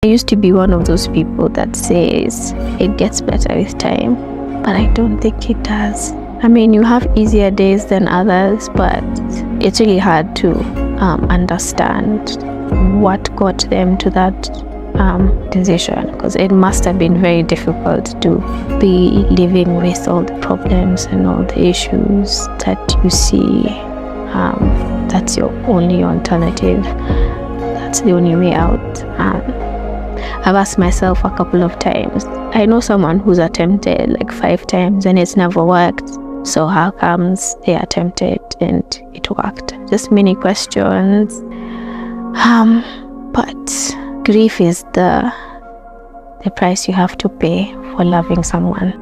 I used to be one of those people that says it gets better with time, but I don't think it does. I mean, you have easier days than others, but it's really hard to understand what got them to that decision, because it must have been very difficult to be living with all the problems and all the issues that you see. That's your only alternative. That's the only way out. I've asked myself a couple of times. I know someone who's attempted like 5 times and it's never worked. So how comes they attempted and it worked? Just many questions. But grief is the price you have to pay for loving someone.